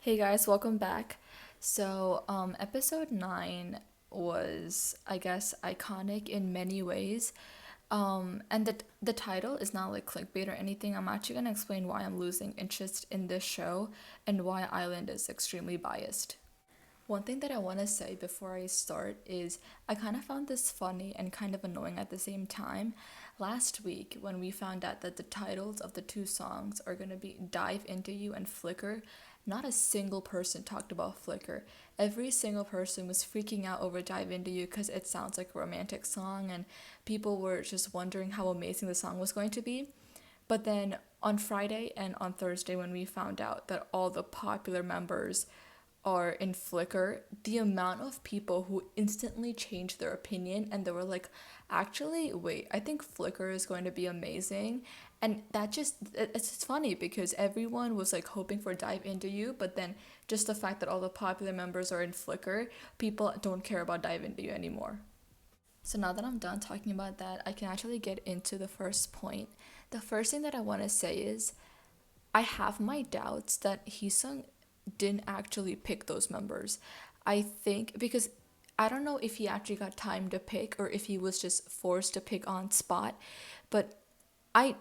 Hey guys, welcome back. Episode 9 was, I guess, iconic in many ways. And the title is not like clickbait or anything. I'm actually gonna explain why I'm losing interest in this show and why Island is extremely biased. One thing that I want to say before I start is I kind of found this funny and kind of annoying at the same time. Last week, when we found out that the titles of the two songs are going to be Dive Into You and Flicker, not a single person talked about Flicker. Every single person was freaking out over Dive Into You because it sounds like a romantic song, and people were just wondering how amazing the song was going to be. But then on Friday and on Thursday, when we found out that all the popular members are in Flickr, the amount of people who instantly changed their opinion and they were like, actually, wait, I think Flickr is going to be amazing. And that it's just funny because everyone was like hoping for Dive Into You, but then just the fact that all the popular members are in Flickr, people don't care about Dive Into You anymore. So now that I'm done talking about that, I can actually get into the first point. The first thing that I want to say is I have my doubts that Heesung didn't actually pick those members. I think because I don't know if he actually got time to pick or if he was just forced to pick on spot, but I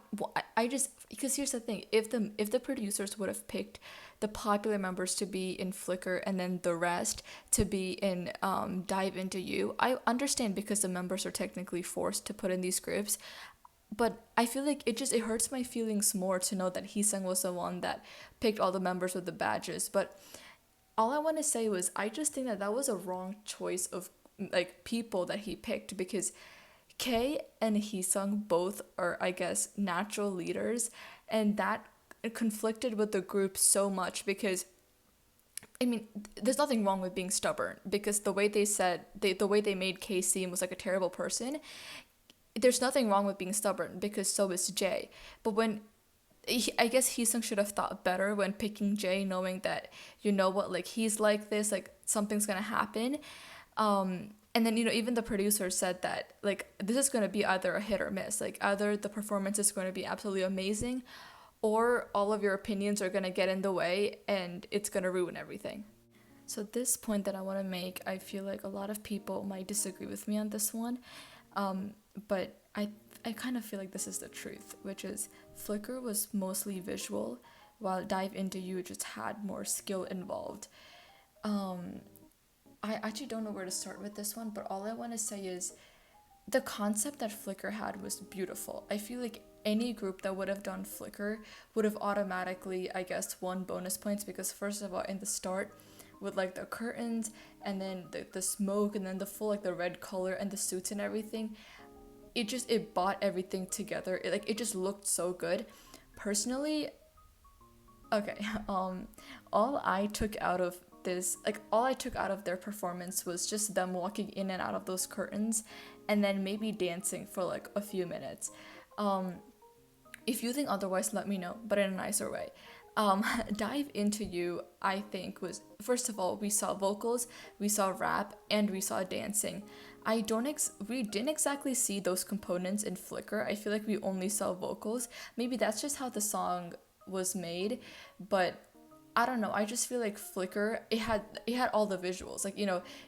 I just because here's the thing, if the producers would have picked the popular members to be in Flickr and then the rest to be in Dive Into You, I understand because the members are technically forced to put in these groups, but I feel like it hurts my feelings more to know that Heesung was the one that picked all the members with the badges. But all I want to say was I just think that that was a wrong choice of like people that he picked because Kay and Heesung both are, I guess, natural leaders, and that conflicted with the group so much because I mean, there's nothing wrong with being stubborn because the way they made Kay seem was like a terrible person. There's nothing wrong with being stubborn because so is Jay. But I guess Heesung should have thought better when picking Jay, knowing that you know what, like he's like this, like something's gonna happen. And then even the producer said that like this is gonna be either a hit or miss. Like either the performance is going to be absolutely amazing, or all of your opinions are gonna get in the way and it's gonna ruin everything. So this point that I want to make, I feel like a lot of people might disagree with me on this one, but I kind of feel like this is the truth, which is Flickr was mostly visual, while Dive Into You just had more skill involved. Um, I actually don't know where to start with this one, but all I want to say is the concept that Flickr had was beautiful. I feel like any group that would have done Flickr would have automatically, I guess, won bonus points because first of all, in the start, with like the curtains and then the smoke and then the full like the red color and the suits and everything, it brought everything together. It just looked so good. Personally, okay, all I took out of this, like all I took out of their performance was just them walking in and out of those curtains and then maybe dancing for like a few minutes. Um, if you think otherwise, let me know, but in a nicer way. Dive Into You, I think, was first of all, we saw vocals, we saw rap, and we saw dancing. We didn't exactly see those components in Flickr. I feel like we only saw vocals. Maybe that's just how the song was made, but I don't know. I just feel like Flickr it had all the visuals. Like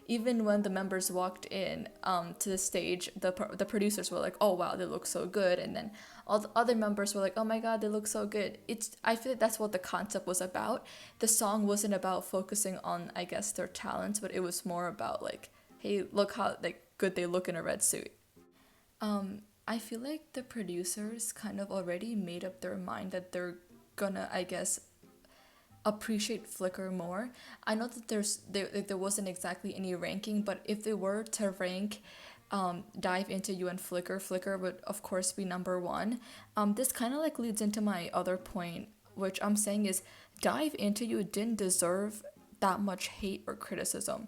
even when the members walked in to the stage, the producers were like, "Oh wow, they look so good," and then all the other members were like, "Oh my god, they look so good." I feel like that's what the concept was about. The song wasn't about focusing on, I guess, their talents, but it was more about like, "Hey, look how like good they look in a red suit." I feel like the producers kind of already made up their mind that they're gonna, I guess, appreciate Flickr more. I know that there wasn't exactly any ranking, but if they were to rank Dive Into You and Flickr would of course be number one. This kind of like leads into my other point, which I'm saying is Dive Into You didn't deserve that much hate or criticism.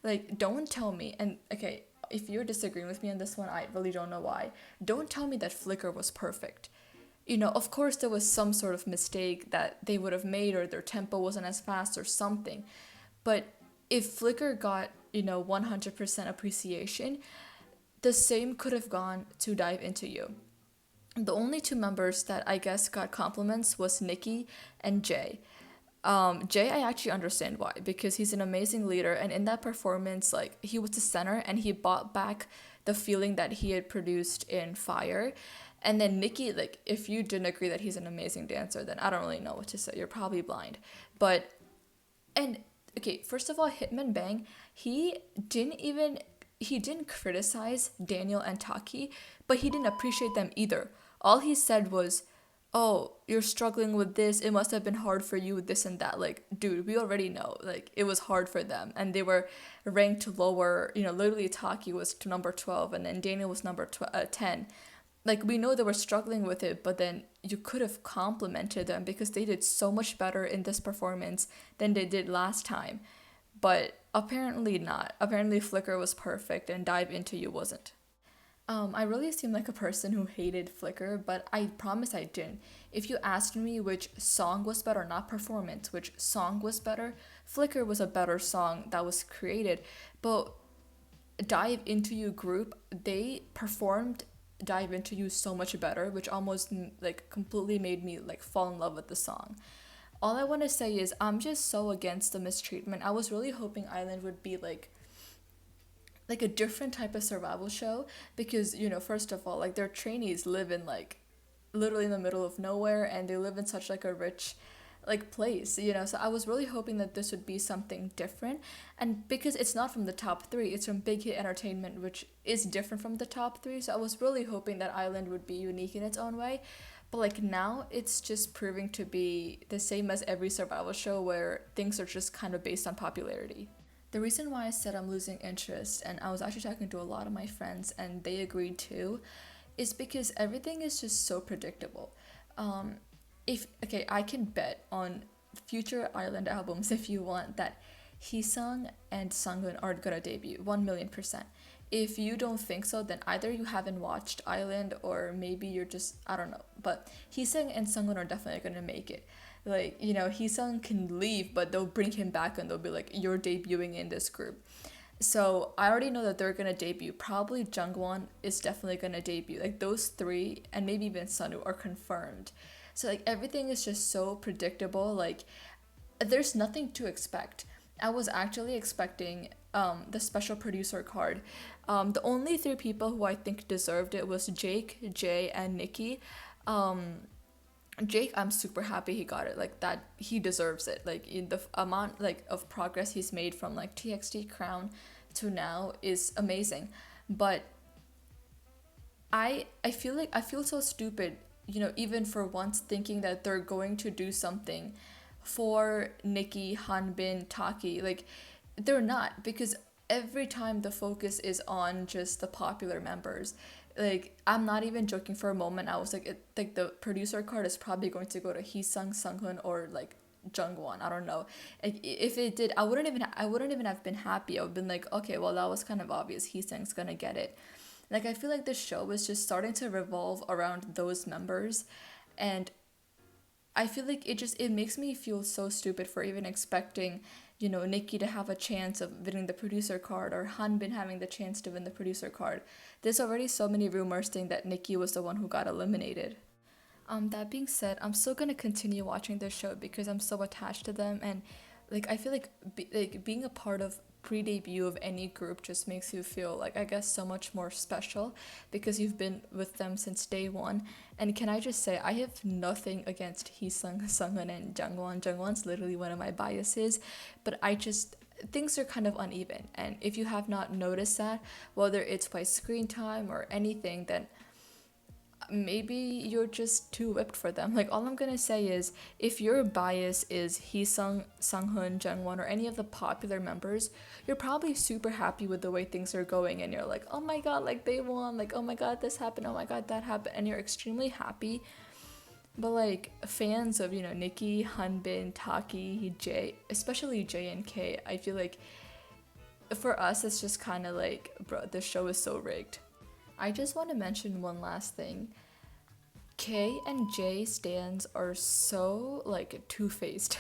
Like, don't tell me, and okay, if you're disagreeing with me on this one, I really don't know why. Don't tell me that Flickr was perfect. Of course there was some sort of mistake that they would have made or their tempo wasn't as fast or something. But if Flickr got, 100% appreciation, the same could have gone to Dive Into You. The only two members that I guess got compliments was Nikki and Jay. Jay, I actually understand why, because he's an amazing leader, and in that performance, like he was the center, and he brought back the feeling that he had produced in Fire. And then Nikki, like if you didn't agree that he's an amazing dancer, then I don't really know what to say. You're probably blind. But and okay, first of all, Hitman Bang, he didn't even he didn't criticize Daniel and Taki, but he didn't appreciate them either. All he said was, "Oh, you're struggling with this. It must have been hard for you, this and that." Like, dude, we already know. Like, it was hard for them, and they were ranked lower. You know, literally Taki was to number 12, and then Daniel was number 10. Like, we know they were struggling with it, but then you could have complimented them because they did so much better in this performance than they did last time. But apparently not. Apparently Flicker was perfect and Dive Into You wasn't. I really seem like a person who hated Flicker, but I promise I didn't. If you asked me which song was better, not performance, which song was better, Flicker was a better song that was created. But Dive Into You group, they performed Dive Into You so much better, which almost like completely made me like fall in love with the song. All I want to say is I'm just so against the mistreatment. I was really hoping Island would be like a different type of survival show because, you know, first of all, like their trainees live in like literally in the middle of nowhere, and they live in such like a rich like place, you know. So I was really hoping that this would be something different, and because it's not from the top 3, it's from Big Hit Entertainment, which is different from the top 3. So I was really hoping that Island would be unique in its own way, but like now it's just proving to be the same as every survival show where things are just kind of based on popularity. The reason why I said I'm losing interest, and I was actually talking to a lot of my friends and they agreed too, is because everything is just so predictable. Um, if okay, I can bet on future Island albums if you want that Heesung and Sunghoon are gonna debut 1,000,000%. If you don't think so, then either you haven't watched Island or maybe you're just I don't know. But Heesung and Sunghoon are definitely gonna make it. Like, you know, Heesung can leave, but they'll bring him back and they'll be like, "You're debuting in this group." So I already know that they're gonna debut. Probably Jungwon is definitely gonna debut. Like those three, and maybe even Sunu are confirmed. So like everything is just so predictable. Like there's nothing to expect. I was actually expecting the special producer card. The only 3 people who I think deserved it was Jake, Jay, and Nikki. Um, Jake, I'm super happy he got it. Like that, he deserves it. Like in the amount like of progress he's made from like TXT Crown to now is amazing. But I feel so stupid, you know, even for once thinking that they're going to do something for Nikki, Hanbin, Taki. Like they're not, because every time the focus is on just the popular members. Like I'm not even joking for a moment. I was like, like the producer card is probably going to go to Heesung, Sunghoon, or like Jungwon. I don't know. Like, if it did, I wouldn't even have been happy. I would have been like, okay, well that was kind of obvious. Heesung's gonna get it. Like I feel like this show is just starting to revolve around those members, and I feel like it makes me feel so stupid for even expecting, you know, Nikki to have a chance of winning the producer card, or Hanbin having the chance to win the producer card. There's already so many rumors saying that Nikki was the one who got eliminated. That being said, I'm still gonna continue watching this show because I'm so attached to them, and like I feel like like being a part of pre-debut of any group just makes you feel like, I guess, so much more special because you've been with them since day one. And can I just say, I have nothing against Heesung, Sunghoon, and Jungwon. Jungwon's literally one of my biases, but I just things are kind of uneven. And if you have not noticed that, whether it's by screen time or anything, then maybe you're just too whipped for them. Like all I'm gonna say is, if your bias is Heesung, Sunghoon, Jungwon, or any of the popular members, you're probably super happy with the way things are going, and you're like, oh my god, like they won, like oh my god, this happened, oh my god, that happened, and you're extremely happy. But like fans of, you know, Nikki, Hanbin, Taki, Jay, especially J and K, I feel like for us it's just kind of like, bro, this show is so rigged. I just want to mention one last thing. K and J stands are so like two-faced.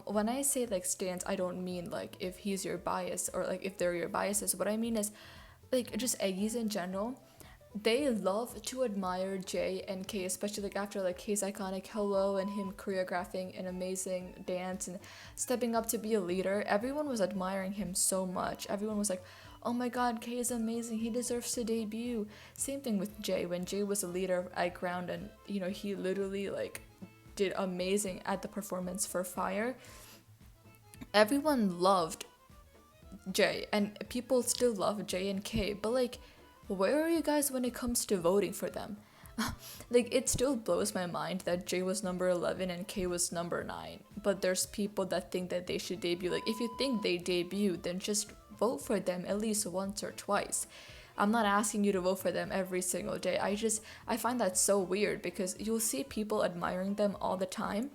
When I say like stands, I don't mean like if he's your bias or like if they're your biases. What I mean is like just Eggies in general. they love to admire Jay and K, especially like after like K's iconic hello and him choreographing an amazing dance and stepping up to be a leader. Everyone was admiring him so much. Everyone was like, "Oh my God, K is amazing. He deserves to debut." Same thing with Jay when Jay was a leader at Ground, and he literally like did amazing at the performance for Fire. Everyone loved J, and people still love J and K, but like, where are you guys when it comes to voting for them? Like, it still blows my mind that J was number 11 and K was number 9, but there's people that think that they should debut. Like, if you think they debut, then just vote for them at least once or twice. I'm not asking you to vote for them every single day. I find that so weird because you'll see people admiring them all the time,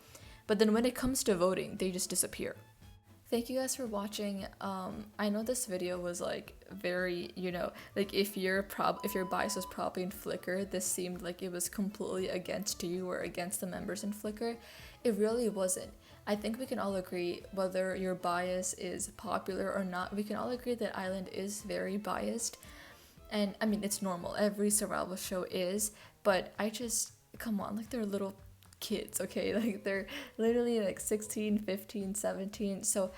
but then when it comes to voting, they just disappear. Thank you guys for watching. I know this video was like very, like if your bias was probably in Flickr, this seemed like it was completely against you or against the members in Flickr. It really wasn't. I think we can all agree, whether your bias is popular or not, we can all agree that Island is very biased. And I mean, it's normal. Every survival show is, but come on, like they're little kids, okay? Like they're literally like 16, 15, 17. So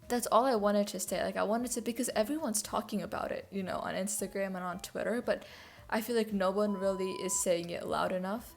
that's all I wanted to say. Like I wanted to, because everyone's talking about it, on Instagram and on Twitter, but I feel like no one really is saying it loud enough.